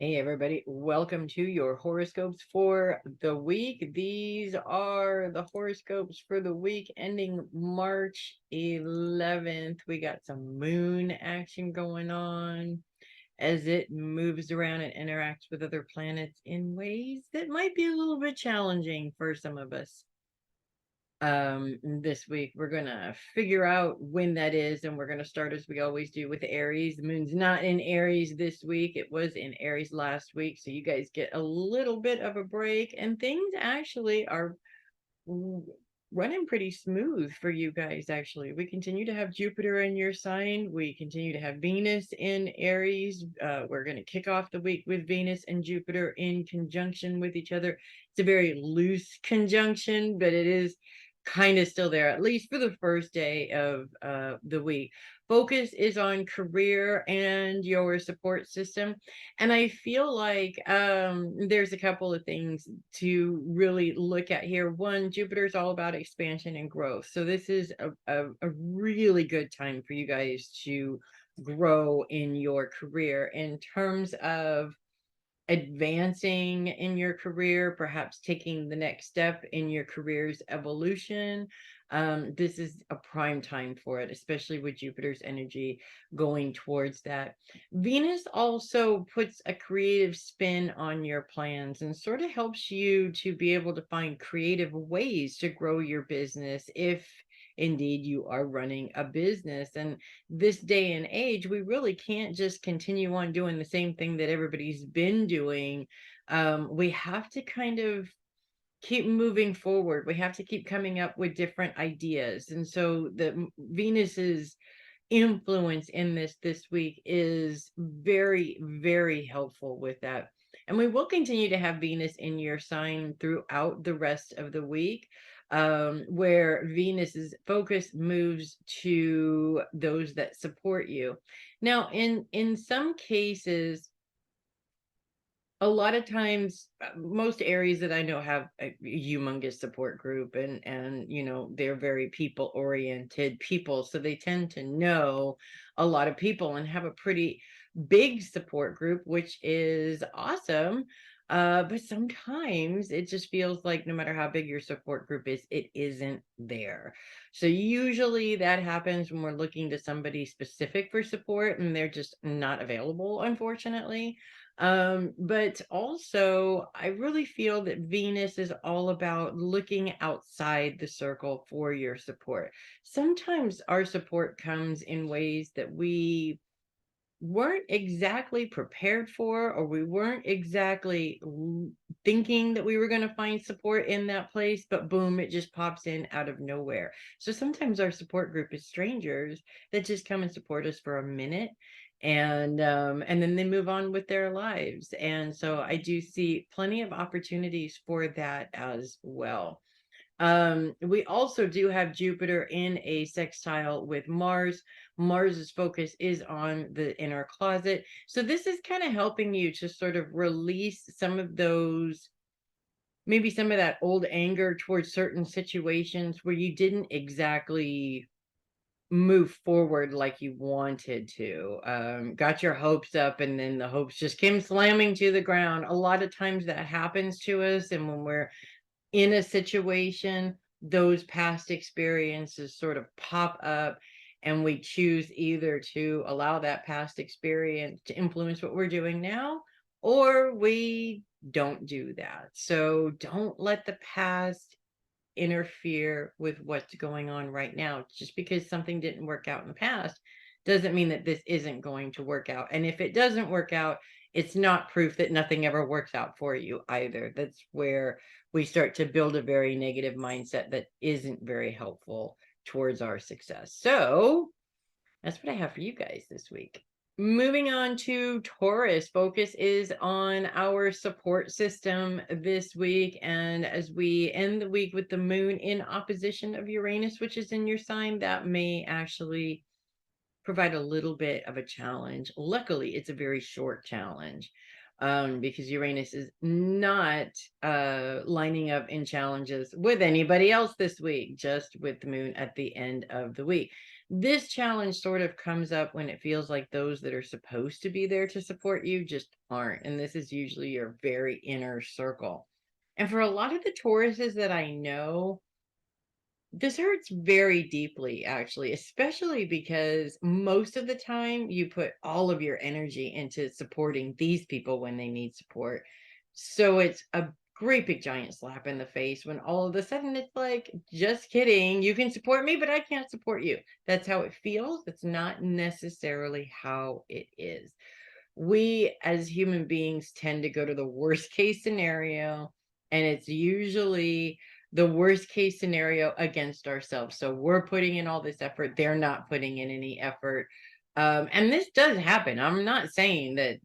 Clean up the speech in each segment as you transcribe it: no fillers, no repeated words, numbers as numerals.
Hey everybody, welcome to your horoscopes for the week. These are the horoscopes for the week ending March 11th. We got some moon action going on as it moves around and interacts with other planets in ways that might be a little bit challenging for some of us. This week we're gonna figure out when that is, and we're gonna start as we always do with Aries. The moon's not in Aries this week. It was in Aries last week, so you guys get a little bit of a break, and things actually are running pretty smooth for you guys. Actually, we continue to have Jupiter in your sign. We continue to have Venus in Aries. We're going to kick off the week with Venus and Jupiter in conjunction with each other. It's a very loose conjunction, but it is kind of still there, at least for the first day of the week. Focus is on career and your support system. And I feel like there's a couple of things to really look at here. One, Jupiter is all about expansion and growth. So this is a really good time for you guys to grow in your career in terms of advancing in your career, perhaps taking the next step in your career's evolution. This is a prime time for it, especially with Jupiter's energy going towards that. Venus also puts a creative spin on your plans and sort of helps you to be able to find creative ways to grow your business if indeed you are running a business. And this day and age, we really can't just continue on doing the same thing that everybody's been doing. We have to kind of keep moving forward. We have to keep coming up with different ideas. And so the Venus's influence in this week is very, very helpful with that. And we will continue to have Venus in your sign throughout the rest of the week, where Venus's focus moves to those that support you. Now, in some cases, a lot of times, most Aries that I know have a humongous support group, and they're very people oriented people, so they tend to know a lot of people and have a pretty big support group, which is awesome. But sometimes it just feels like no matter how big your support group is, it isn't there. So usually that happens when we're looking to somebody specific for support and they're just not available, unfortunately. But also I really feel that Venus is all about looking outside the circle for your support. Sometimes our support comes in ways that we weren't exactly prepared for, or we weren't exactly thinking that we were going to find support in that place, but boom, it just pops in out of nowhere. So sometimes our support group is strangers that just come and support us for a minute, and then they move on with their lives. And so I do see plenty of opportunities for that as well. We also do have Jupiter in a sextile with Mars. Mars's focus is on the inner closet. So this is kind of helping you to sort of release some of those, maybe some of that old anger towards certain situations where you didn't exactly move forward like you wanted to. Got your hopes up and then the hopes just came slamming to the ground. A lot of times that happens to us, and when we're in a situation, those past experiences sort of pop up, and we choose either to allow that past experience to influence what we're doing now, or we don't do that. So don't let the past interfere with what's going on right now. Just because something didn't work out in the past doesn't mean that this isn't going to work out. And if it doesn't work out, it's not proof that nothing ever works out for you either. That's where we start to build a very negative mindset that isn't very helpful towards our success. So that's what I have for you guys this week. Moving on to Taurus, focus is on our support system this week. And as we end the week with the moon in opposition of Uranus, which is in your sign, that may actually provide a little bit of a challenge. Luckily, it's a very short challenge, because Uranus is not lining up in challenges with anybody else this week, just with the moon at the end of the week. This challenge sort of comes up when it feels like those that are supposed to be there to support you just aren't. And this is usually your very inner circle. And for a lot of the Tauruses that I know, this hurts very deeply, actually, especially because most of the time you put all of your energy into supporting these people when they need support. So it's a great big giant slap in the face when all of a sudden it's like, just kidding, you can support me, but I can't support you. That's how it feels. It's not necessarily how it is. We as human beings tend to go to the worst case scenario, and it's usually the worst case scenario against ourselves. So we're putting in all this effort, they're not putting in any effort. And this does happen. I'm not saying that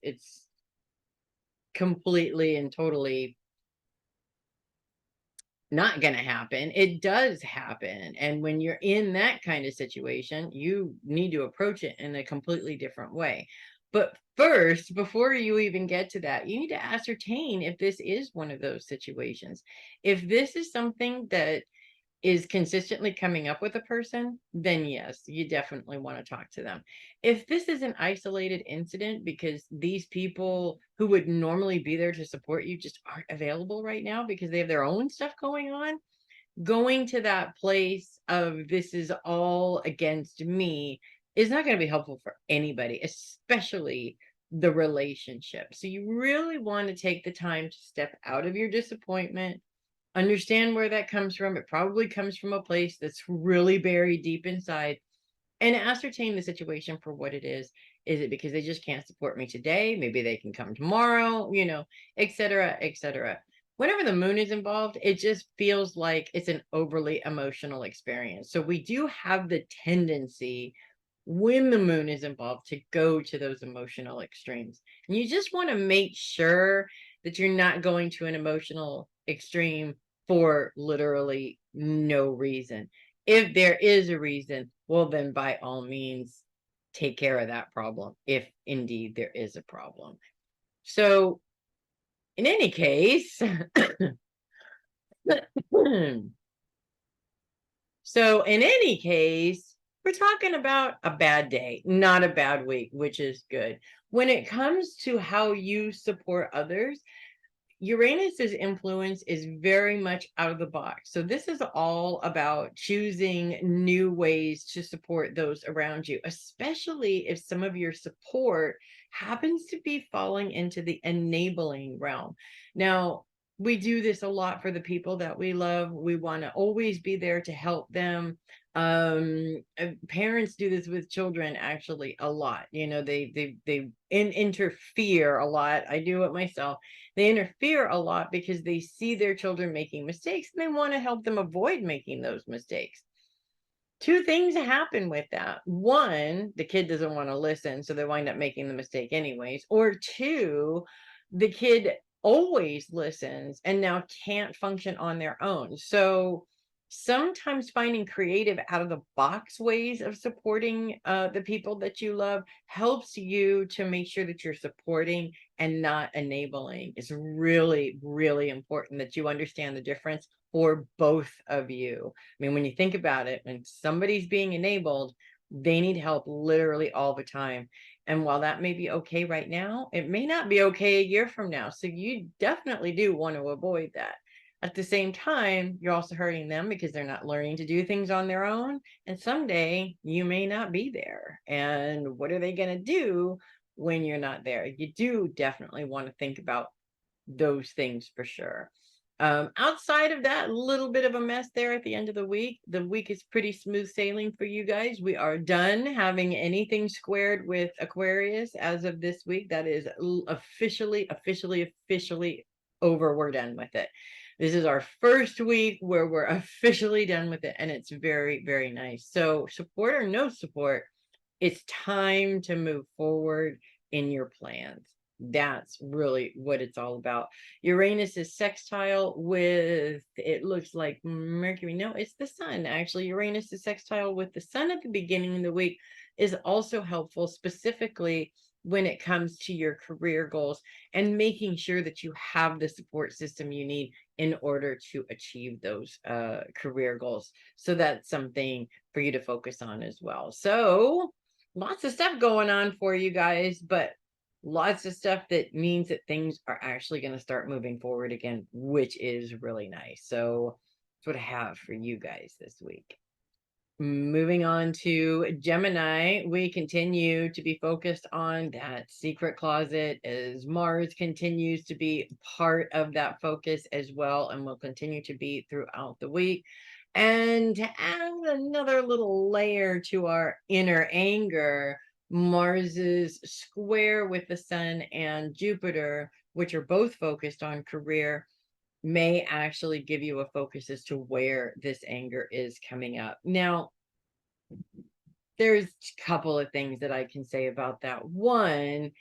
it's completely and totally not going to happen. It does happen. And when you're in that kind of situation, you need to approach it in a completely different way. But first, before you even get to that, you need to ascertain if this is one of those situations. If this is something that is consistently coming up with a person, then yes, you definitely want to talk to them. If this is an isolated incident because these people who would normally be there to support you just aren't available right now because they have their own stuff going on, going to that place of this is all against me is not going to be helpful for anybody, especially the relationship. So you really want to take the time to step out of your disappointment. Understand where that comes from. It probably comes from a place that's really buried deep inside, and ascertain the situation for what it is. Is it because they just can't support me today? Maybe they can come tomorrow, et cetera, et cetera. Whenever the moon is involved, it just feels like it's an overly emotional experience. So we do have the tendency when the moon is involved to go to those emotional extremes. And you just want to make sure that you're not going to an emotional extreme for literally no reason. If there is a reason, well, then by all means, take care of that problem, if indeed there is a problem. So, in any case, we're talking about a bad day, not a bad week, which is good. When it comes to how you support others, Uranus's influence is very much out of the box. So this is all about choosing new ways to support those around you, especially if some of your support happens to be falling into the enabling realm. Now, we do this a lot for the people that we love. We want to always be there to help them. Parents do this with children actually a lot. They interfere a lot. I do it myself. They interfere a lot because they see their children making mistakes and they want to help them avoid making those mistakes. Two things happen with that. One, the kid doesn't want to listen, so they wind up making the mistake anyways. Or two, the kid always listens and now can't function on their own. So sometimes finding creative out of the box ways of supporting the people that you love helps you to make sure that you're supporting and not enabling. It's really, really important that you understand the difference for both of you. I mean, when you think about it, when somebody's being enabled, they need help literally all the time. And while that may be okay right now, it may not be okay a year from now. So you definitely do want to avoid that. At the same time, you're also hurting them because they're not learning to do things on their own. And someday you may not be there. And what are they going to do when you're not there? You do definitely want to think about those things for sure. Outside of that little bit of a mess there at the end of the week is pretty smooth sailing for you guys. We are done having anything squared with Aquarius as of this week. That is officially over. We're done with it. This is our first week where we're officially done with it, and it's very, very nice. So support or no support, it's time to move forward in your plans. That's really what it's all about. Uranus is sextile with, it looks like Mercury. No, it's the sun. Actually, Uranus is sextile with the sun at the beginning of the week is also helpful, specifically when it comes to your career goals and making sure that you have the support system you need in order to achieve those career goals. So that's something for you to focus on as well. So lots of stuff going on for you guys, but lots of stuff that means that things are actually going to start moving forward again, which is really nice. So that's what I have for you guys this week. Moving on to Gemini, we continue to be focused on that secret closet as Mars continues to be part of that focus as well, and will continue to be throughout the week. And to add another little layer to our inner anger, Mars's square with the Sun and Jupiter, which are both focused on career, may actually give you a focus as to where this anger is coming up. Now, there's a couple of things that I can say about that. One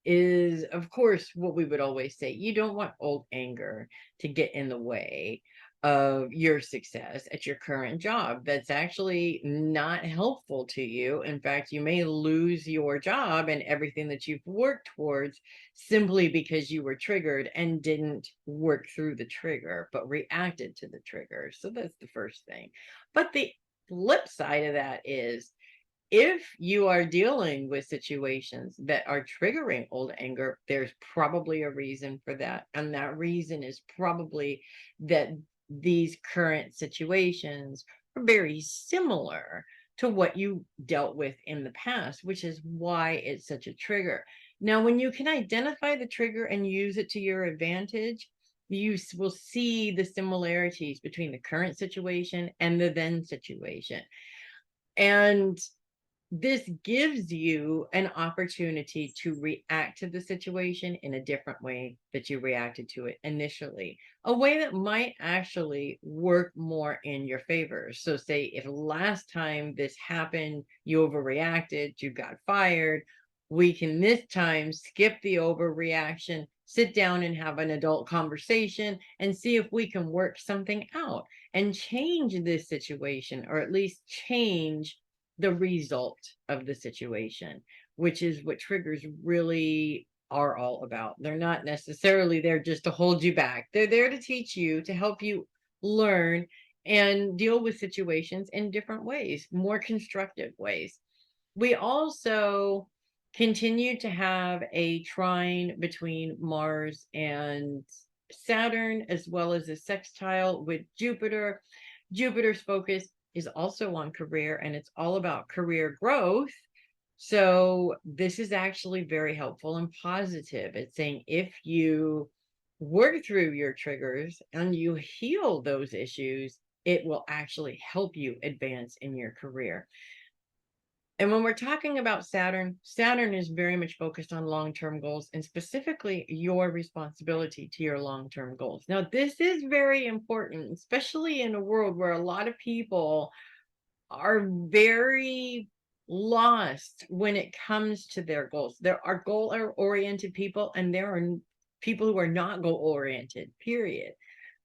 is, of course, what we would always say. You don't want old anger to get in the way of your success at your current job. That's actually not helpful to you. In fact, you may lose your job and everything that you've worked towards simply because you were triggered and didn't work through the trigger, but reacted to the trigger. So that's the first thing. But the flip side of that is, if you are dealing with situations that are triggering old anger, there's probably a reason for that. And that reason is probably that these current situations are very similar to what you dealt with in the past, which is why it's such a trigger. Now, when you can identify the trigger and use it to your advantage, you will see the similarities between the current situation and the then situation. And this gives you an opportunity to react to the situation in a different way that you reacted to it initially, a way that might actually work more in your favor. So say if last time this happened, you overreacted, you got fired, we can this time skip the overreaction, sit down and have an adult conversation and see if we can work something out and change this situation, or at least change the result of the situation, which is what triggers really are all about. They're not necessarily there just to hold you back. They're there to teach you, to help you learn and deal with situations in different ways, more constructive ways. We also continue to have a trine between Mars and Saturn, as well as a sextile with Jupiter. Jupiter's focus is also on career, and it's all about career growth. So this is actually very helpful and positive. It's saying if you work through your triggers and you heal those issues, it will actually help you advance in your career. And when we're talking about Saturn, Saturn is very much focused on long-term goals, and specifically your responsibility to your long-term goals. Now, this is very important, especially in a world where a lot of people are very lost when it comes to their goals. There are goal-oriented people, and there are people who are not goal-oriented, period.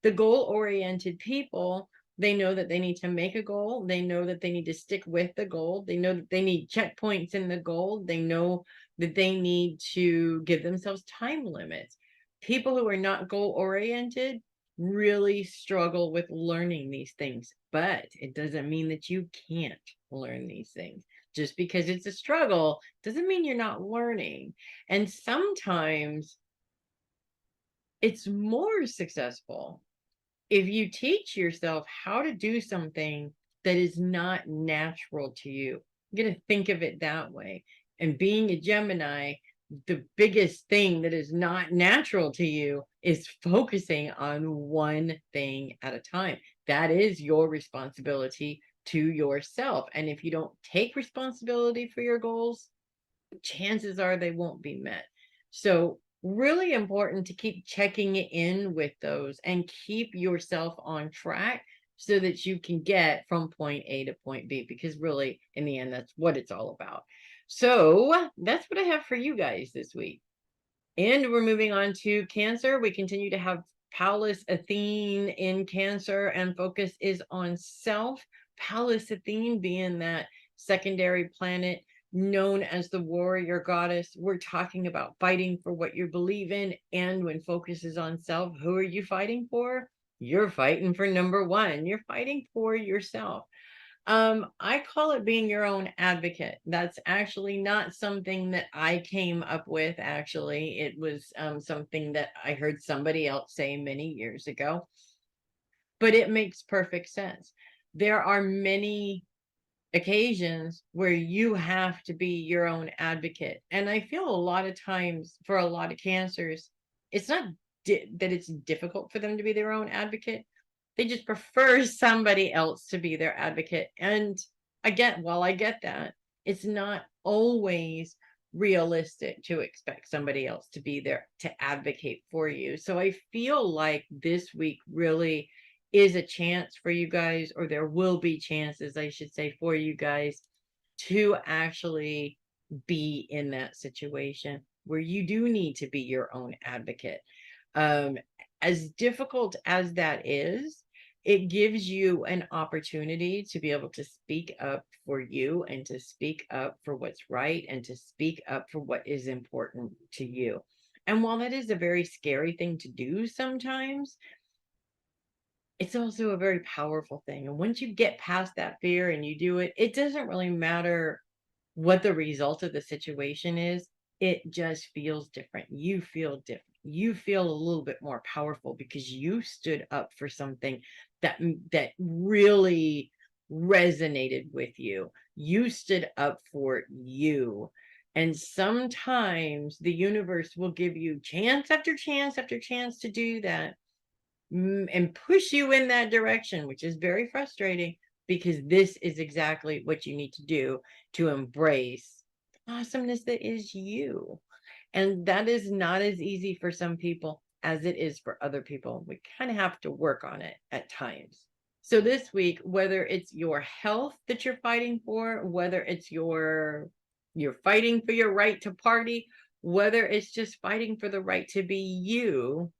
The goal-oriented people, they know that they need to make a goal. They know that they need to stick with the goal. They know that they need checkpoints in the goal. They know that they need to give themselves time limits. People who are not goal-oriented really struggle with learning these things, but it doesn't mean that you can't learn these things. Just because it's a struggle doesn't mean you're not learning. And sometimes it's more successful if you teach yourself how to do something that is not natural to you. You got to think of it that way. And being a Gemini, the biggest thing that is not natural to you is focusing on one thing at a time. That is your responsibility to yourself. And if you don't take responsibility for your goals, chances are they won't be met. So really important to keep checking in with those and keep yourself on track so that you can get from point A to point B, because really in the end, that's what it's all about. So that's what I have for you guys this week. And we're moving on to Cancer. We continue to have Pallas Athene in Cancer, and focus is on self. Pallas Athene being that secondary planet known as the warrior goddess. We're talking about fighting for what you believe in. And when focus is on self, who are you fighting for? You're fighting for number one. You're fighting for yourself. I call it being your own advocate. That's actually not something that I came up with. Actually, it was something that I heard somebody else say many years ago, but it makes perfect sense. There are many occasions where you have to be your own advocate. And I feel a lot of times for a lot of cancers, it's not that it's difficult for them to be their own advocate. They just prefer somebody else to be their advocate. And while I get that, it's not always realistic to expect somebody else to be there to advocate for you. So I feel like this week really is a chance for you guys, or there will be chances, I should say, for you guys to actually be in that situation where you do need to be your own advocate. Um, as difficult as that is, it gives you an opportunity to be able to speak up for you and to speak up for what's right and to speak up for what is important to you. And while that is a very scary thing to do sometimes, it's also a very powerful thing. And once you get past that fear and you do it, it doesn't really matter what the result of the situation is. It just feels different. You feel different. You feel a little bit more powerful because you stood up for something that really resonated with you. You stood up for you. And sometimes the universe will give you chance after chance after chance to do that and push you in that direction, which is very frustrating because this is exactly what you need to do to embrace the awesomeness that is you. And that is not as easy for some people as it is for other people. We kind of have to work on it at times. So this week, whether it's your health that you're fighting for, whether it's you're fighting for your right to party, whether it's just fighting for the right to be you,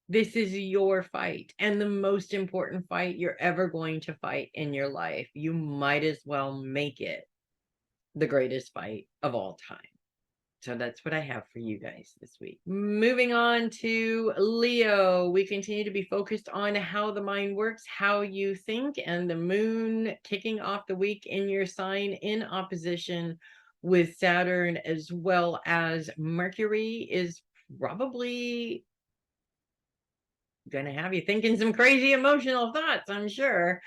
this is your fight and the most important fight you're ever going to fight in your life. You might as well make it the greatest fight of all time. So that's what I have for you guys this week. Moving on to Leo, we continue to be focused on how the mind works, how you think, and the moon kicking off the week in your sign in opposition with Saturn, as well as Mercury is probably going to have you thinking some crazy emotional thoughts, I'm sure.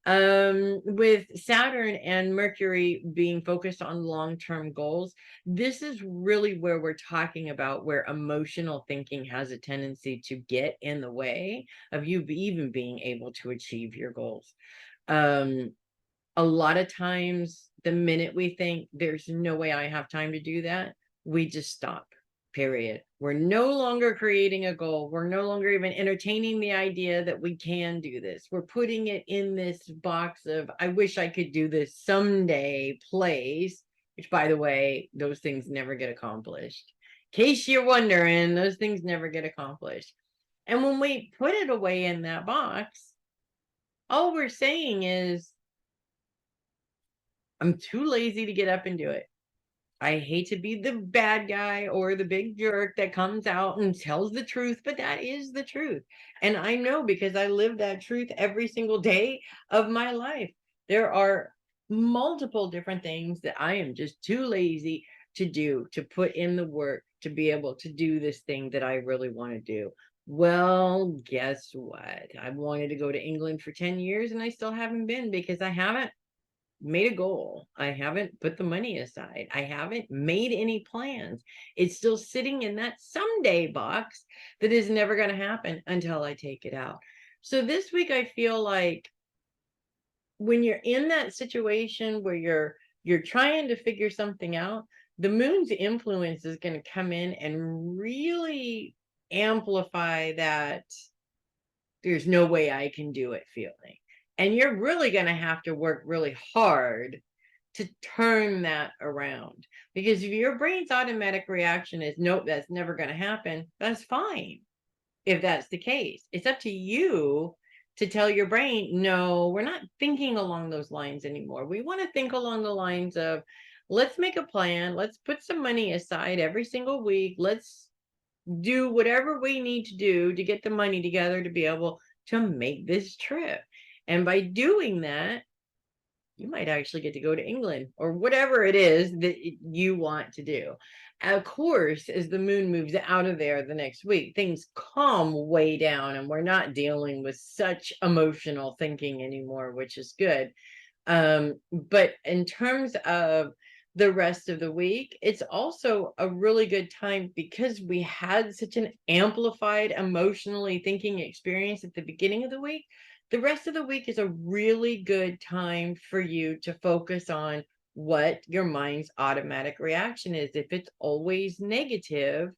With Saturn and Mercury being focused on long-term goals, this is really where we're talking about where emotional thinking has a tendency to get in the way of you even being able to achieve your goals. A lot of times, the minute we think there's no way I have time to do that, we just stop. Period. We're no longer creating a goal. We're no longer even entertaining the idea that we can do this. We're putting it in this box of, I wish I could do this someday place, which, by the way, those things never get accomplished. In case you're wondering, those things never get accomplished. And when we put it away in that box, all we're saying is, I'm too lazy to get up and do it. I hate to be the bad guy or the big jerk that comes out and tells the truth, but that is the truth. And I know because I live that truth every single day of my life. There are multiple different things that I am just too lazy to do, to put in the work, to be able to do this thing that I really want to do. Well, guess what? I've wanted to go to England for 10 years and I still haven't been because I haven't made a goal. I haven't put the money aside. I haven't made any plans. It's still sitting in that someday box that is never going to happen until I take it out. So this week I feel like when you're in that situation where you're trying to figure something out, the moon's influence is going to come in and really amplify that there's no way I can do it feeling. And you're really going to have to work really hard to turn that around. Because if your brain's automatic reaction is, nope, that's never going to happen, that's fine. If that's the case, it's up to you to tell your brain, no, we're not thinking along those lines anymore. We want to think along the lines of, Let's make a plan. Let's put some money aside every single week. Let's do whatever we need to do to get the money together to be able to make this trip. And by doing that, you might actually get to go to England or whatever it is that you want to do. Of course, as the moon moves out of there the next week, things calm way down and we're not dealing with such emotional thinking anymore, which is good. But in terms of the rest of the week, it's also a really good time because we had such an amplified emotionally thinking experience at the beginning of the week. The rest of the week is a really good time for you to focus on what your mind's automatic reaction is. If it's always negative,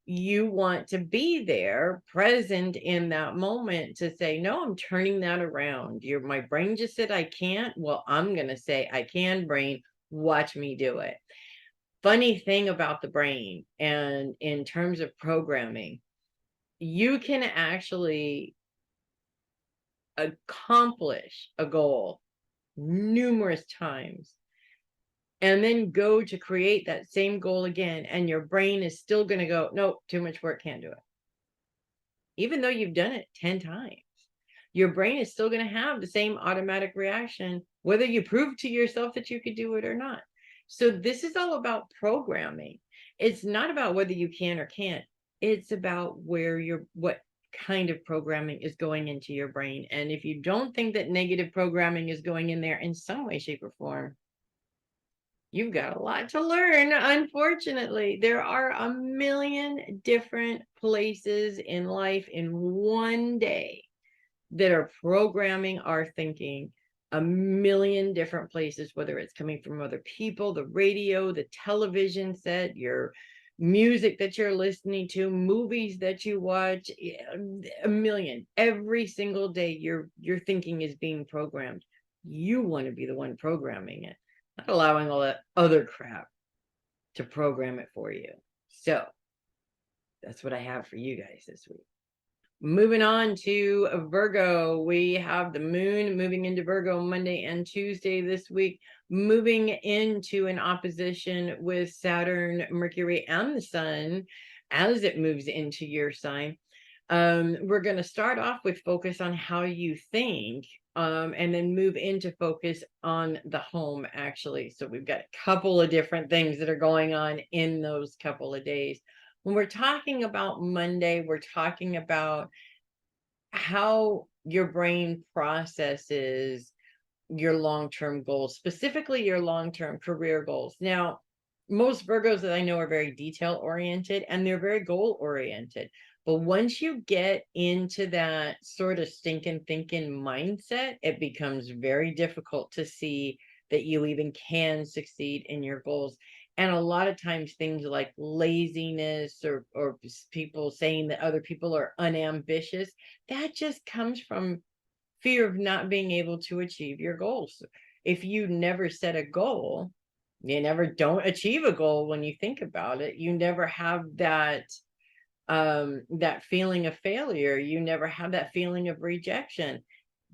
you want to be there present in that moment to say, no, I'm turning that around. My brain just said I can't. Well, I'm going to say I can. Brain, watch me do it. Funny thing about the brain, and in terms of programming, you can actually accomplish a goal numerous times and then go to create that same goal again, and your brain is still going to go, no, too much work, can't do it. Even though you've done it 10 times, your brain is still going to have the same automatic reaction, whether you prove to yourself that you could do it or not. So this is all about programming. It's not about whether you can or can't. It's about what kind of programming is going into your brain. And if you don't think that negative programming is going in there in some way, shape, or form, you've got a lot to learn. Unfortunately, there are a million different places in life in one day that are programming our thinking. A million different places, whether it's coming from other people, the radio, the television set, your music that you're listening to, movies that you watch, a million. Every single day your thinking is being programmed. You want to be the one programming it, not allowing all that other crap to program it for you. So that's what I have for you guys this week. Moving on to Virgo, we have the moon moving into Virgo Monday and Tuesday this week, moving into an opposition with Saturn, Mercury, and the sun as it moves into your sign. We're going to start off with focus on how you think, and then move into focus on the home, actually. So we've got a couple of different things that are going on in those couple of days. When we're talking about Monday, we're talking about how your brain processes your long-term goals, specifically your long-term career goals. Now, most Virgos that I know are very detail-oriented and they're very goal-oriented. But once you get into that sort of stinking thinking mindset, it becomes very difficult to see that you even can succeed in your goals. And a lot of times things like laziness or people saying that other people are unambitious, that just comes from fear of not being able to achieve your goals. If you never set a goal, you never don't achieve a goal. When you think about it, you never have that feeling of failure. You never have that feeling of rejection.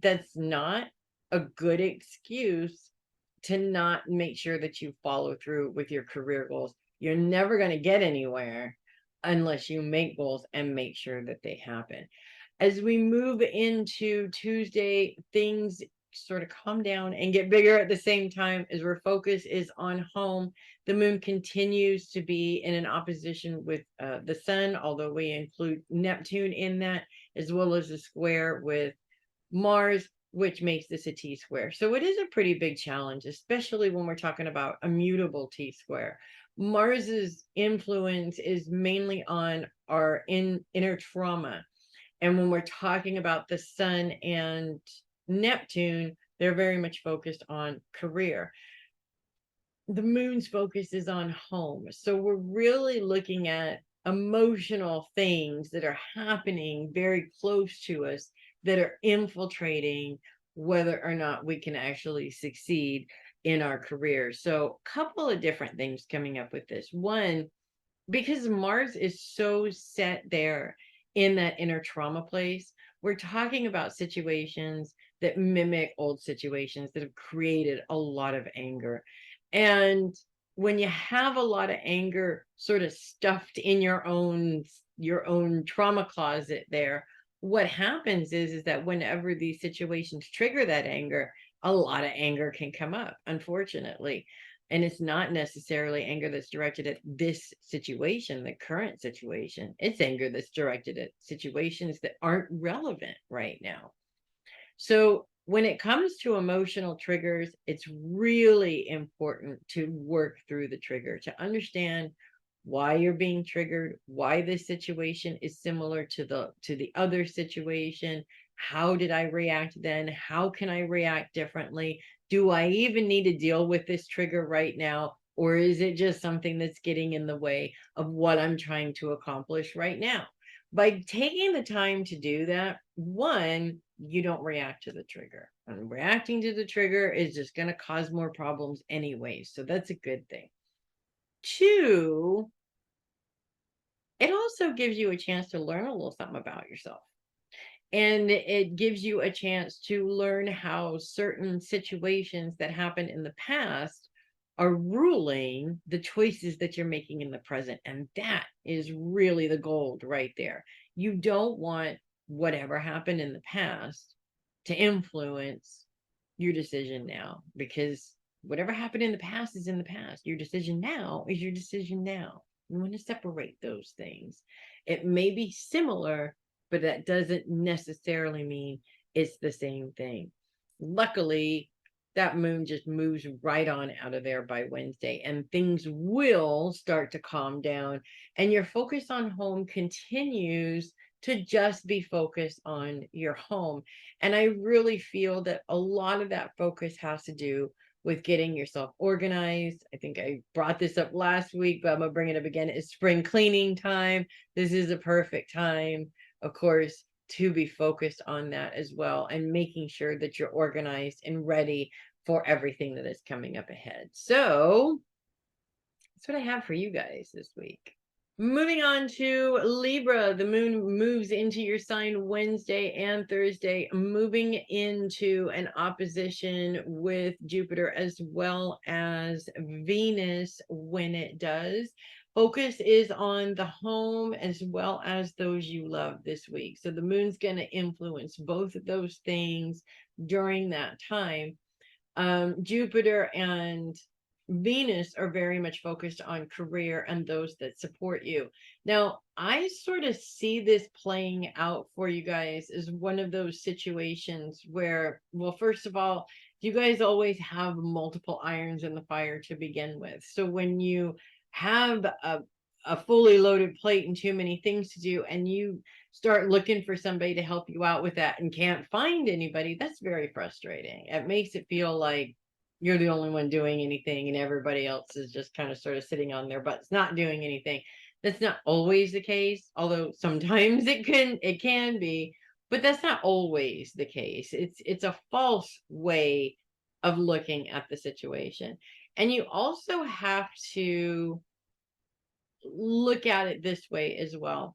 That's not a good excuse to not make sure that you follow through with your career goals. You're never going to get anywhere unless you make goals and make sure that they happen. As we move into Tuesday, things sort of calm down and get bigger at the same time as our focus is on home. The moon continues to be in an opposition with the sun, although we include Neptune in that, as well as a square with Mars, which makes this a T-square. So it is a pretty big challenge, especially when we're talking about a mutable T-square. Mars's influence is mainly on our inner trauma. And when we're talking about the sun and Neptune, they're very much focused on career. The moon's focus is on home. So we're really looking at emotional things that are happening very close to us that are infiltrating whether or not we can actually succeed in our career. So a couple of different things coming up with this. One, because Mars is so set there in that inner trauma place, we're talking about situations that mimic old situations that have created a lot of anger. And when you have a lot of anger sort of stuffed in your own trauma closet there, what happens is that whenever these situations trigger that anger, a lot of anger can come up, unfortunately. And it's not necessarily anger that's directed at this situation, the current situation. It's anger that's directed at situations that aren't relevant right now. So when it comes to emotional triggers, it's really important to work through the trigger, to understand why you're being triggered, why this situation is similar to the other situation. How did I react then? How can I react differently? Do I even need to deal with this trigger right now? Or is it just something that's getting in the way of what I'm trying to accomplish right now? By taking the time to do that, one, you don't react to the trigger. And reacting to the trigger is just going to cause more problems anyway. So that's a good thing. Two, it also gives you a chance to learn a little something about yourself. And it gives you a chance to learn how certain situations that happened in the past are ruling the choices that you're making in the present. And that is really the gold right there. You don't want whatever happened in the past to influence your decision now, because whatever happened in the past is in the past. Your decision now is your decision now. You want to separate those things. It may be similar, but that doesn't necessarily mean it's the same thing. Luckily, that moon just moves right on out of there by Wednesday, and things will start to calm down, and your focus on home continues to just be focused on your home. And I really feel that a lot of that focus has to do with getting yourself organized. I think I brought this up last week, but I'm gonna bring it up again. It's spring cleaning time. This is a perfect time, of course, to be focused on that as well, and making sure that you're organized and ready for everything that is coming up ahead. So that's what I have for you guys this week. Moving on to Libra, the moon moves into your sign Wednesday and Thursday, moving into an opposition with Jupiter as well as Venus when it does. Focus is on the home as well as those you love this week. So the moon's going to influence both of those things during that time. Jupiter and Venus are very much focused on career and those that support you. Now, I sort of see this playing out for you guys as one of those situations where, well, first of all, you guys always have multiple irons in the fire to begin with. So when you have a fully loaded plate and too many things to do, and you start looking for somebody to help you out with that and can't find anybody, that's very frustrating. It makes it feel like you're the only one doing anything and everybody else is just kind of sort of sitting on their butts not doing anything. That's not always the case, although sometimes it can be, but that's not always the case. It's a false way of looking at the situation. And you also have to look at it this way as well.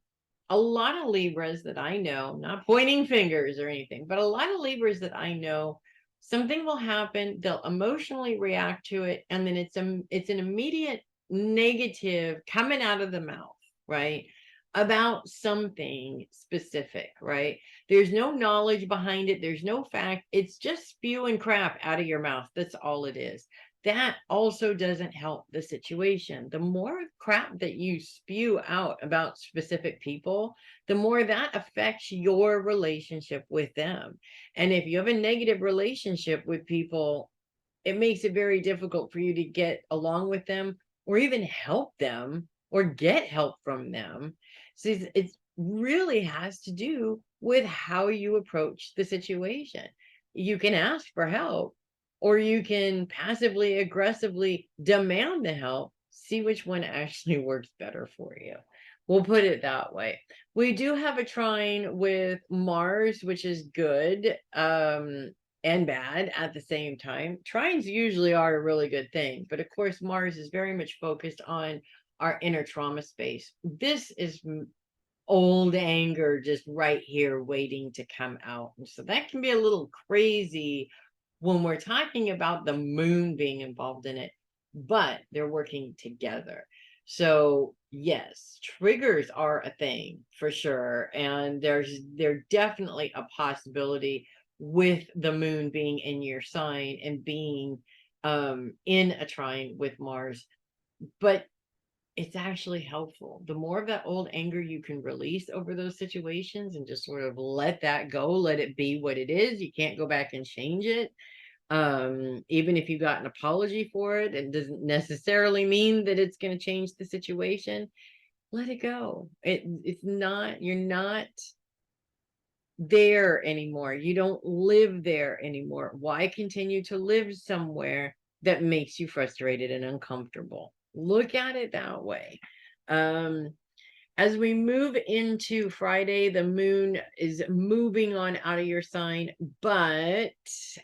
A lot of Libras that I know, not pointing fingers or anything, but a lot of Libras that I know, something will happen, they'll emotionally react to it, and then it's an immediate negative coming out of the mouth, right? About something specific, right? There's no knowledge behind it, there's no fact, it's just spewing crap out of your mouth. That's all it is. That also doesn't help the situation. The more crap that you spew out about specific people, the more that affects your relationship with them. And if you have a negative relationship with people, it makes it very difficult for you to get along with them or even help them or get help from them. So it really has to do with how you approach the situation. You can ask for help, or you can passively aggressively demand the help. See which one actually works better for you. We'll put it that way. We do have a trine with Mars, which is good and bad at the same time. Trines usually are a really good thing, but of course Mars is very much focused on our inner trauma space. This is old anger just right here waiting to come out. And so that can be a little crazy when we're talking about the moon being involved in it. but they're working together. So yes, triggers are a thing for sure. And there's definitely a possibility with the moon being in your sign and being in a trine with Mars. But it's actually helpful. The more of that old anger you can release over those situations and just sort of let that go, let it be what it is. You can't go back and change it. Even if you got an apology for it, it doesn't necessarily mean that it's going to change the situation. Let it go. It's not, you're not there anymore. You don't live there anymore. Why continue to live somewhere that makes you frustrated and uncomfortable? Look at it that way. Um, as we move into Friday, the moon is moving on out of your sign, but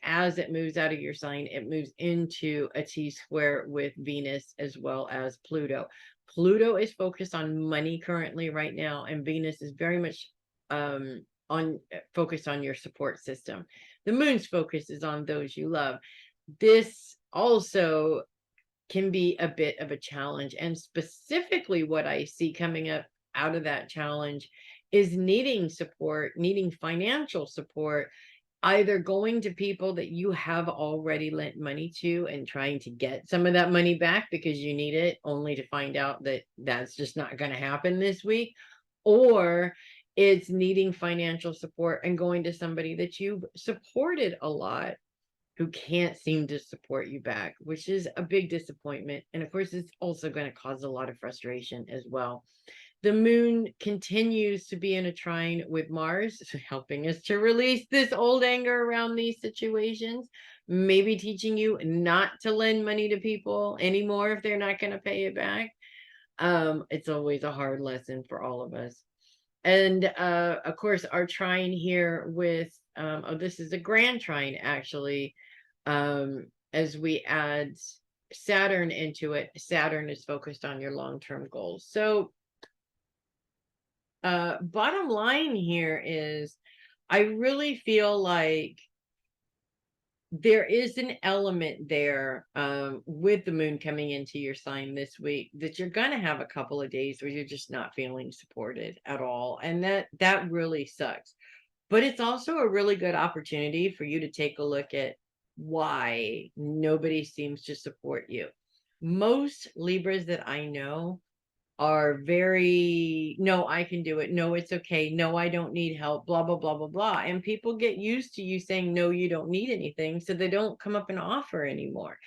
as it moves out of your sign, it moves into a T-square with Venus as well as Pluto. Pluto is focused on money currently right now, and Venus is very much on focused on your support system. The moon's focus is on those you love. This also can be a bit of a challenge, and specifically what I see coming up out of that challenge is needing support, needing financial support, either going to people that you have already lent money to and trying to get some of that money back because you need it, only to find out that that's just not going to happen this week, or it's needing financial support and going to somebody that you've supported a lot who can't seem to support you back, which is a big disappointment. And of course, it's also going to cause a lot of frustration as well. The moon continues to be in a trine with Mars, helping us to release this old anger around these situations, maybe teaching you not to lend money to people anymore if they're not going to pay it back. It's always a hard lesson for all of us. And of course, our trine here with, oh, this is a grand trine actually, as we add Saturn into it. Saturn is focused on your long-term goals. So bottom line here is, I really feel like there is an element there with the moon coming into your sign this week that you're going to have a couple of days where you're just not feeling supported at all, and that really sucks. But it's also a really good opportunity for you to take a look at why nobody seems to support you. Most Libras that I know are very, no, I can do it. No, it's okay. No, I don't need help, blah, blah, blah, blah, blah. And people get used to you saying, no, you don't need anything. So they don't come up and offer anymore.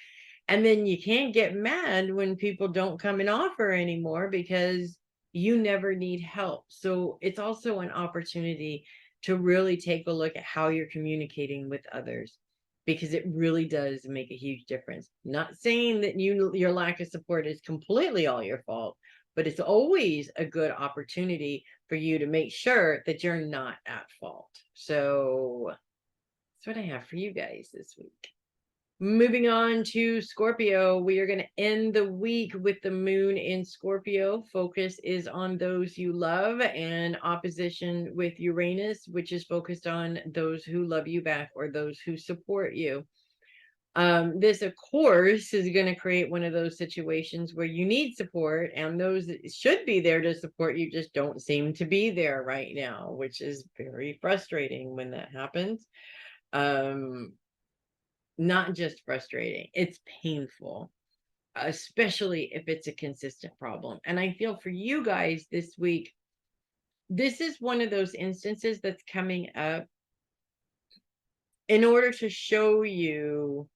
And then you can't get mad when people don't come and offer anymore because you never need help. So it's also an opportunity to really take a look at how you're communicating with others, because it really does make a huge difference. Not saying that your lack of support is completely all your fault, but it's always a good opportunity for you to make sure that you're not at fault. So that's what I have for you guys this week. Moving on to Scorpio, we are going to end the week with the moon in Scorpio. Focus is on those you love, and opposition with Uranus, which is focused on those who love you back or those who support you. This, of course, is going to create one of those situations where you need support, and those that should be there to support you just don't seem to be there right now, which is very frustrating when that happens. Not just frustrating, it's painful, especially if it's a consistent problem. And I feel for you guys this week, this is one of those instances that's coming up in order to show you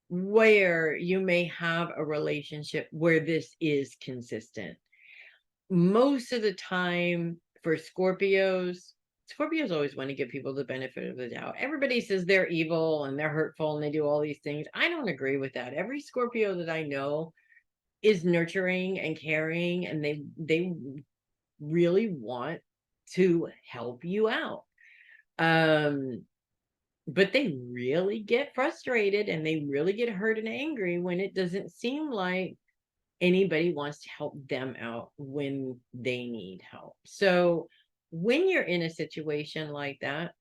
where you may have a relationship where this is consistent. Most of the time for Scorpios always want to give people the benefit of the doubt. Everybody says they're evil and they're hurtful and they do all these things. I don't agree with that. Every Scorpio that I know is nurturing and caring, and they really want to help you out. But they really get frustrated and they really get hurt and angry when it doesn't seem like anybody wants to help them out when they need help. So when you're in a situation like that,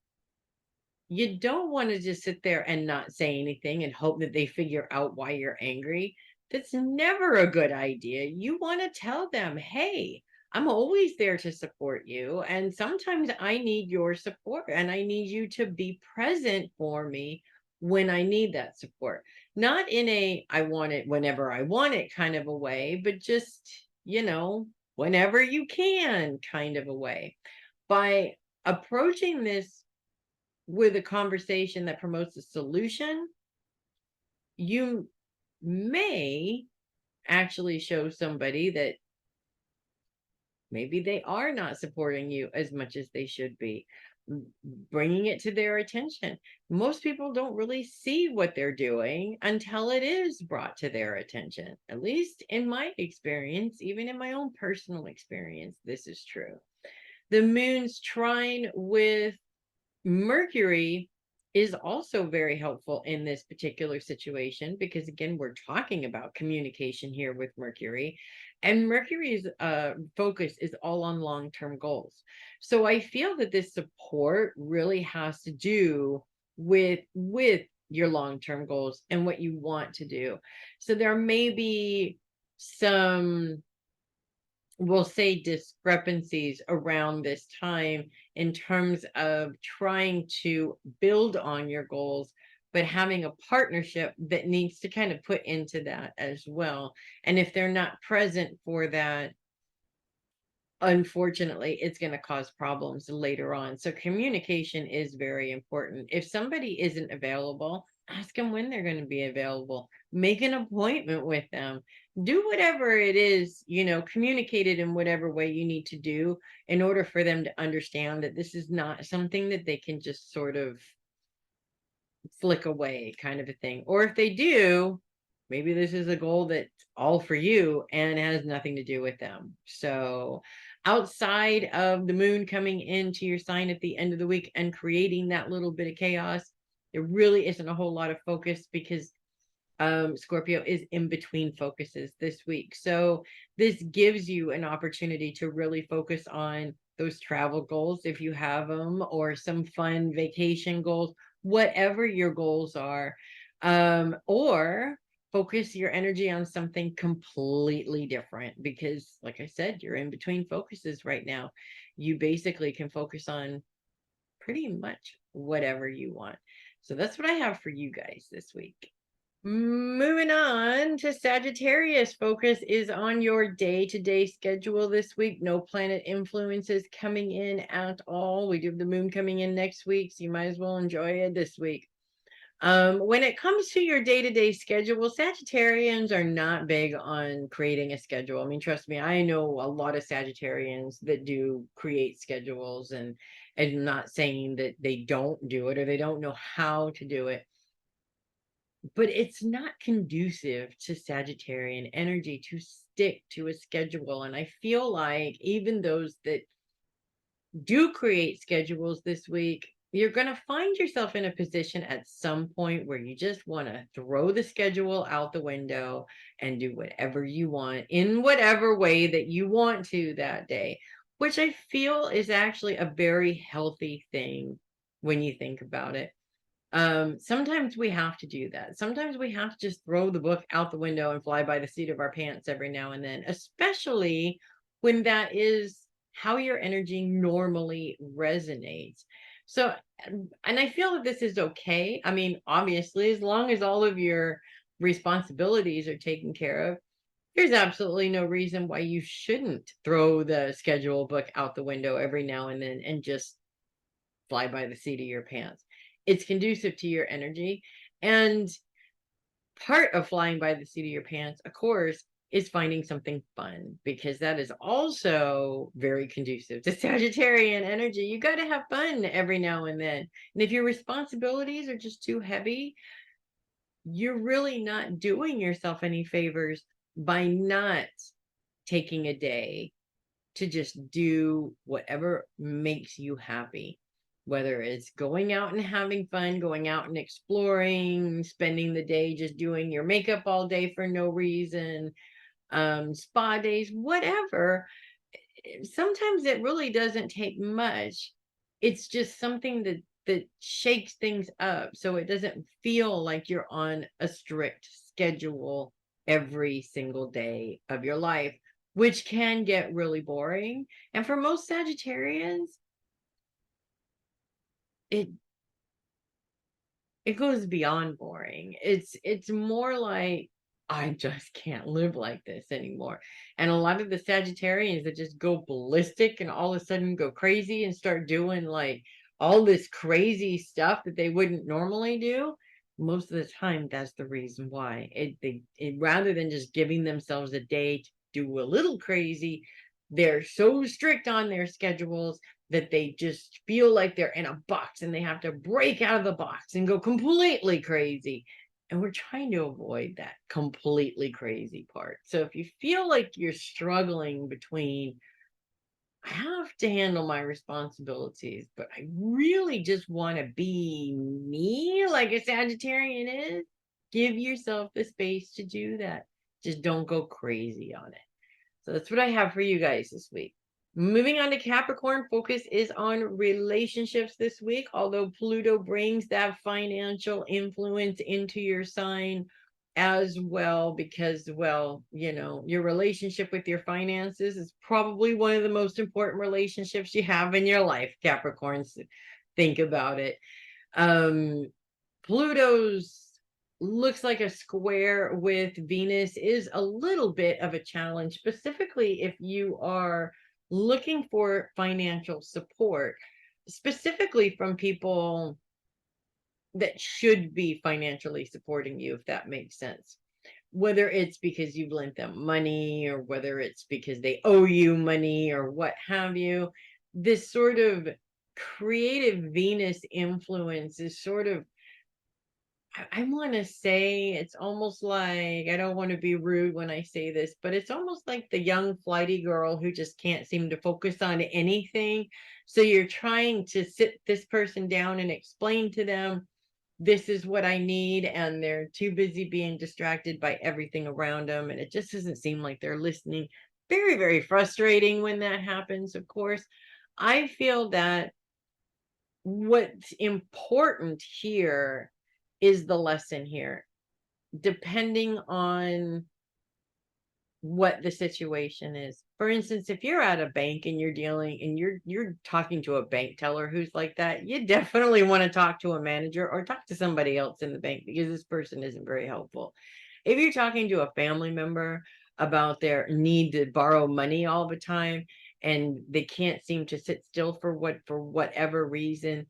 you don't want to just sit there and not say anything and hope that they figure out why you're angry. That's never a good idea. You want to tell them, hey, I'm always there to support you. And sometimes I need your support and I need you to be present for me when I need that support. Not in a I want it whenever I want it kind of a way, but just, whenever you can kind of a way. By approaching this with a conversation that promotes a solution, you may actually show somebody that maybe they are not supporting you as much as they should be, bringing it to their attention. Most people don't really see what they're doing until it is brought to their attention. At least in my experience, even in my own personal experience, this is true. The moon's trine with Mercury is also very helpful in this particular situation because, again, we're talking about communication here with Mercury, and Mercury's focus is all on long-term goals. So I feel that this support really has to do with your long-term goals and what you want to do. So there may be some, we'll say, discrepancies around this time in terms of trying to build on your goals, but having a partnership that needs to kind of put into that as well. And if they're not present for that, unfortunately, it's going to cause problems later on. So communication is very important. If somebody isn't available, ask them when they're going to be available. Make an appointment with them. Do whatever it is, communicate it in whatever way you need to do in order for them to understand that this is not something that they can just sort of flick away kind of a thing. Or if they do, maybe this is a goal that's all for you and has nothing to do with them. So outside of the moon coming into your sign at the end of the week and creating that little bit of chaos, there really isn't a whole lot of focus because Scorpio is in between focuses this week. So this gives you an opportunity to really focus on those travel goals if you have them, or some fun vacation goals, whatever your goals are, or focus your energy on something completely different because, like I said, you're in between focuses right now. You basically can focus on pretty much whatever you want. So that's what I have for you guys this week. Moving on to Sagittarius, focus is on your day-to-day schedule this week. No planet influences coming in at all. We do have the moon coming in next week, so you might as well enjoy it this week. When it comes to your day-to-day schedule, Sagittarians are not big on creating a schedule. I mean, trust me, I know a lot of Sagittarians that do create schedules, and I'm not saying that they don't do it or they don't know how to do it, but it's not conducive to Sagittarian energy to stick to a schedule. And I feel like even those that do create schedules this week, you're going to find yourself in a position at some point where you just want to throw the schedule out the window and do whatever you want in whatever way that you want to that day, which I feel is actually a very healthy thing when you think about it. Sometimes we have to do that. Sometimes we have to just throw the book out the window and fly by the seat of our pants every now and then, especially when that is how your energy normally resonates. So, and I feel that this is okay. I mean, obviously, as long as all of your responsibilities are taken care of, there's absolutely no reason why you shouldn't throw the schedule book out the window every now and then and just fly by the seat of your pants. It's conducive to your energy. And part of flying by the seat of your pants, of course, is finding something fun, because that is also very conducive to Sagittarian energy. You got to have fun every now and then. And if your responsibilities are just too heavy, you're really not doing yourself any favors by not taking a day to just do whatever makes you happy, whether it's going out and having fun, going out and exploring, spending the day just doing your makeup all day for no reason, spa days, whatever. Sometimes it really doesn't take much. It's just something that shakes things up so it doesn't feel like you're on a strict schedule every single day of your life, which can get really boring. And for most Sagittarians, it it goes beyond boring. It's more like, I just can't live like this anymore. And a lot of the Sagittarians that just go ballistic and all of a sudden go crazy and start doing like all this crazy stuff that they wouldn't normally do, most of the time that's the reason why. It rather than just giving themselves a day to do a little crazy, they're so strict on their schedules that they just feel like they're in a box and they have to break out of the box and go completely crazy. And we're trying to avoid that completely crazy part. So if you feel like you're struggling between, I have to handle my responsibilities, but I really just want to be me like a Sagittarian is, give yourself the space to do that. Just don't go crazy on it. So that's what I have for you guys this week. Moving on to Capricorn, focus is on relationships this week, although Pluto brings that financial influence into your sign as well, because, well, you know, your relationship with your finances is probably one of the most important relationships you have in your life, Capricorns. Think about it. Pluto's looks like a square with Venus is a little bit of a challenge, specifically if you are looking for financial support, specifically from people that should be financially supporting you, if that makes sense. Whether it's because you've lent them money or whether it's because they owe you money or what have you, this sort of creative Venus influence is sort of, I want to say it's almost like, I don't want to be rude when I say this, but it's almost like the young flighty girl who just can't seem to focus on anything. So you're trying to sit this person down and explain to them, this is what I need, and they're too busy being distracted by everything around them. And it just doesn't seem like they're listening. Very, very frustrating when that happens, of course. I feel that what's important here is the lesson here, depending on what the situation is. For instance, if you're at a bank and you're dealing and you're talking to a bank teller who's like that, you definitely want to talk to a manager or talk to somebody else in the bank, because this person isn't very helpful. If you're talking to a family member about their need to borrow money all the time and they can't seem to sit still for whatever reason,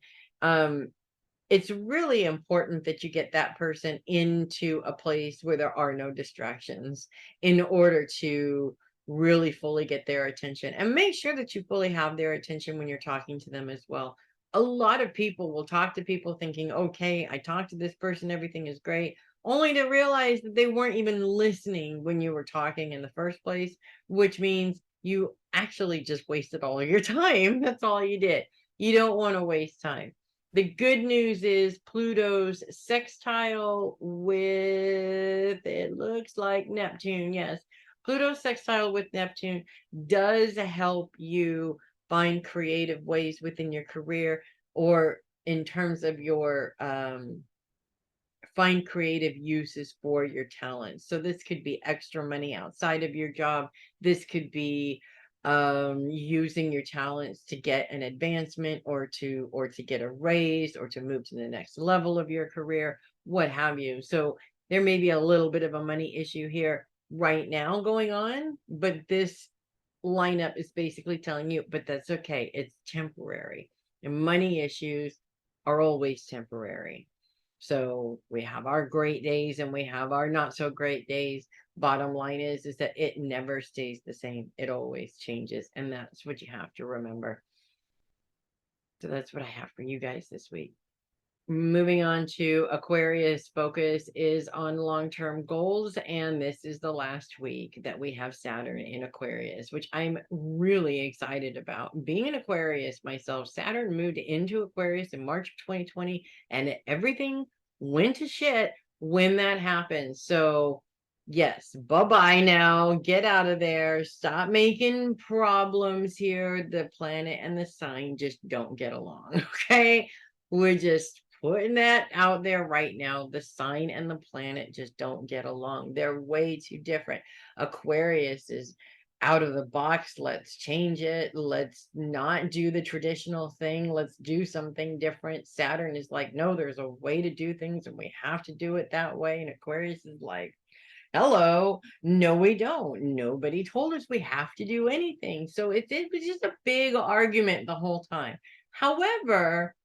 it's really important that you get that person into a place where there are no distractions in order to really fully get their attention, and make sure that you fully have their attention when you're talking to them as well. A lot of people will talk to people thinking, okay, I talked to this person, everything is great, only to realize that they weren't even listening when you were talking in the first place, which means you actually just wasted all of your time. That's all you did. You don't want to waste time. The good news is Pluto's sextile with, it looks like Neptune. Yes, Pluto's sextile with Neptune does help you find creative ways within your career, or in terms of your find creative uses for your talents. So this could be extra money outside of your job. This could be using your talents to get an advancement, or to get a raise, or to move to the next level of your career, what have you. So there may be a little bit of a money issue here right now going on, but this lineup is basically telling you, but that's okay, it's temporary. And money issues are always temporary. So we have our great days and we have our not so great days. Bottom line is that it never stays the same. It always changes. And that's what you have to remember. So that's what I have for you guys this week. Moving on to Aquarius, focus is on long-term goals, and this is the last week that we have Saturn in Aquarius, which I'm really excited about. Being an Aquarius myself, Saturn moved into Aquarius in March of 2020, and everything went to shit when that happened. So yes, bye-bye now. Get out of there. Stop making problems here. The planet and the sign just don't get along, okay? We're just putting that out there right now. The sign and the planet just don't get along. They're way too different. Aquarius is out of the box. Let's change it. Let's not do the traditional thing. Let's do something different. Saturn is like, no, there's a way to do things and we have to do it that way. And Aquarius is like, hello, no, we don't. Nobody told us we have to do anything. So it was just a big argument the whole time. However,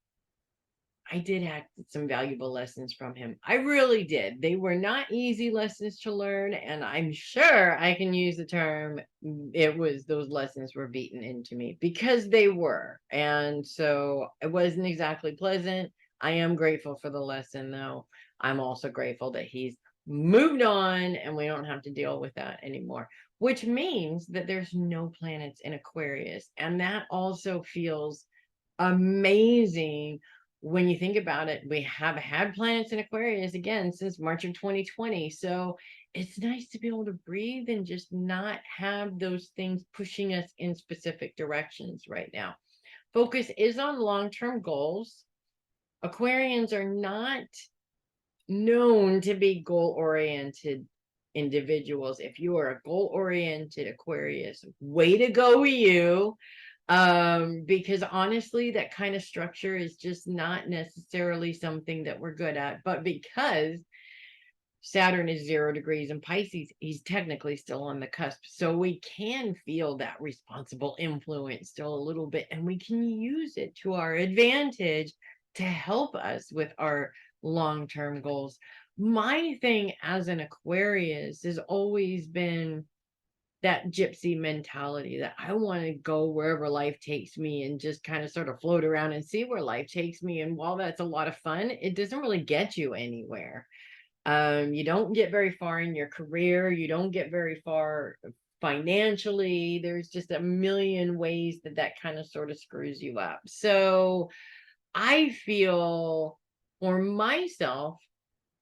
I did have some valuable lessons from him. I really did. They were not easy lessons to learn, and I'm sure I can use the term, those lessons were beaten into me, because they were. And so it wasn't exactly pleasant. I am grateful for the lesson, though. I'm also grateful that he's moved on and we don't have to deal with that anymore, which means that there's no planets in Aquarius. And that also feels amazing when you think about it. We have had planets in Aquarius again since March of 2020. So it's nice to be able to breathe and just not have those things pushing us in specific directions right now. Focus is on long-term goals. Aquarians are not known to be goal-oriented individuals. If you are a goal-oriented Aquarius, way to go, you. Because honestly, that kind of structure is just not necessarily something that we're good at. But because Saturn is 0 degrees in Pisces, he's technically still on the cusp. So we can feel that responsible influence still a little bit, and we can use it to our advantage to help us with our long-term goals. My thing as an Aquarius has always been that gypsy mentality, that I want to go wherever life takes me and just kind of sort of float around and see where life takes me. And while that's a lot of fun, it doesn't really get you anywhere. You don't get very far in your career. You don't get very far financially. There's just a million ways that kind of sort of screws you up. So I feel for myself,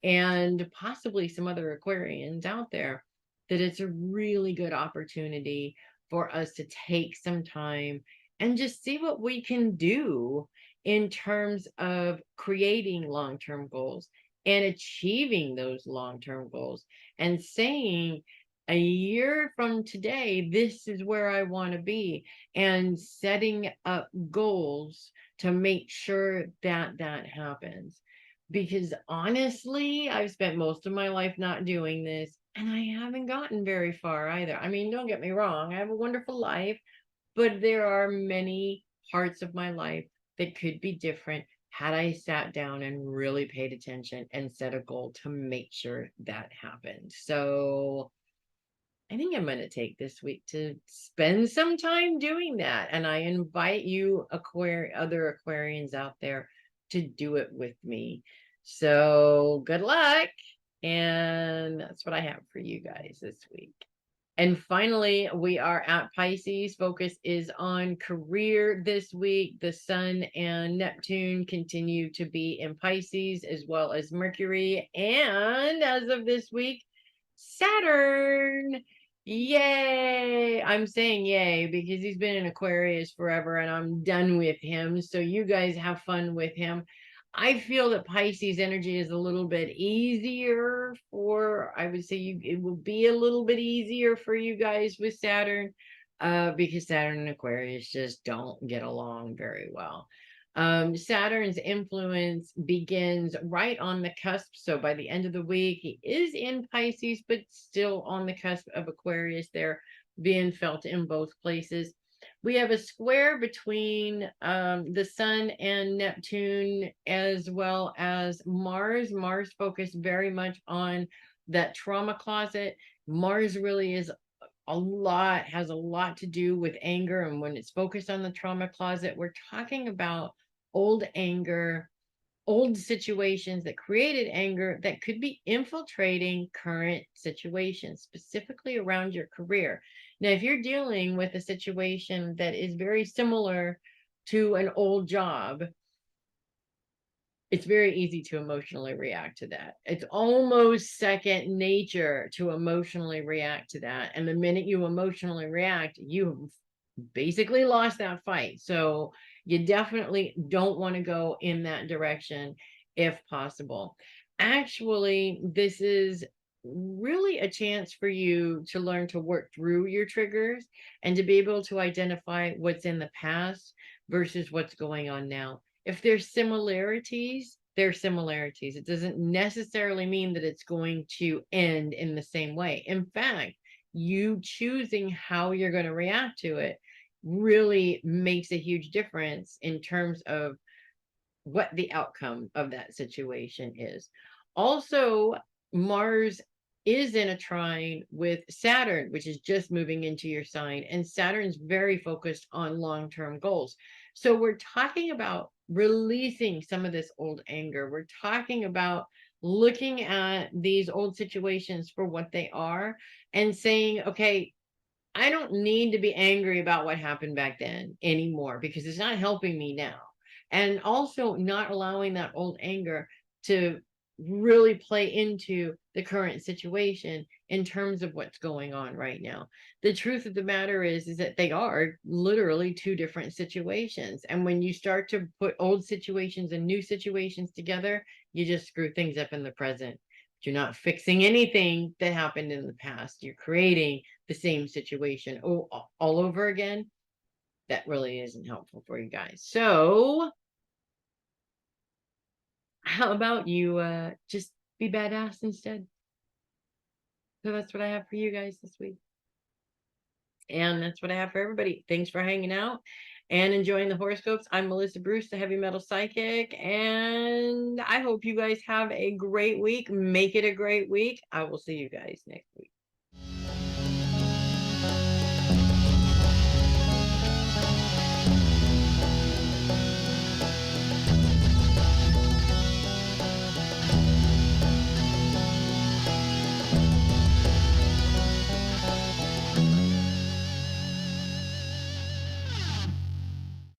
and possibly some other Aquarians out there, that it's a really good opportunity for us to take some time and just see what we can do in terms of creating long-term goals and achieving those long-term goals, and saying, a year from today, this is where I want to be, and setting up goals to make sure that that happens. Because honestly, I've spent most of my life not doing this, and I haven't gotten very far either. I mean, don't get me wrong, I have a wonderful life, but there are many parts of my life that could be different had I sat down and really paid attention and set a goal to make sure that happened. So I think I'm going to take this week to spend some time doing that. And I invite you, other Aquarians out there, to do it with me. So good luck. And that's what I have for you guys this week. And finally, we are at Pisces. Focus is on career this week. The Sun and Neptune continue to be in Pisces, as well as Mercury. And as of this week, Saturn. Yay! I'm saying yay because he's been in Aquarius forever and I'm done with him. So you guys have fun with him. I feel that Pisces energy is a little bit easier I would say it will be a little bit easier for you guys with Saturn, because Saturn and Aquarius just don't get along very well. Saturn's influence begins right on the cusp. So by the end of the week, he is in Pisces, but still on the cusp of Aquarius there, being felt in both places. We have a square between the Sun and Neptune, as well as Mars. Mars focused very much on that trauma closet. Mars really has a lot to do with anger. And when it's focused on the trauma closet, we're talking about old anger, old situations that created anger that could be infiltrating current situations, specifically around your career. Now, if you're dealing with a situation that is very similar to an old job, it's very easy to emotionally react to that. It's almost second nature to emotionally react to that. And the minute you emotionally react, you basically lost that fight. So you definitely don't want to go in that direction. if possible. Actually, this is really a chance for you to learn to work through your triggers and to be able to identify what's in the past versus what's going on now. If there's similarities, there's similarities. It doesn't necessarily mean that it's going to end in the same way. In fact, you choosing how you're going to react to it really makes a huge difference in terms of what the outcome of that situation is. Also, Mars is in a trine with Saturn, which is just moving into your sign, and Saturn's very focused on long-term goals. So we're talking about releasing some of this old anger. We're talking about looking at these old situations for what they are and saying, okay, I don't need to be angry about what happened back then anymore because it's not helping me now. And also not allowing that old anger to really play into the current situation in terms of what's going on right now. The truth of the matter is that they are literally two different situations. And when you start to put old situations and new situations together, you just screw things up in the present. You're not fixing anything that happened in the past. You're creating the same situation all over again. That really isn't helpful for you guys. So how about you just be badass instead? So that's what I have for you guys this week. And that's what I have for everybody. Thanks for hanging out and enjoying the horoscopes. I'm Melissa Bruce, the Heavy Metal Psychic, and I hope you guys have a great week. Make it a great week. I will see you guys next week.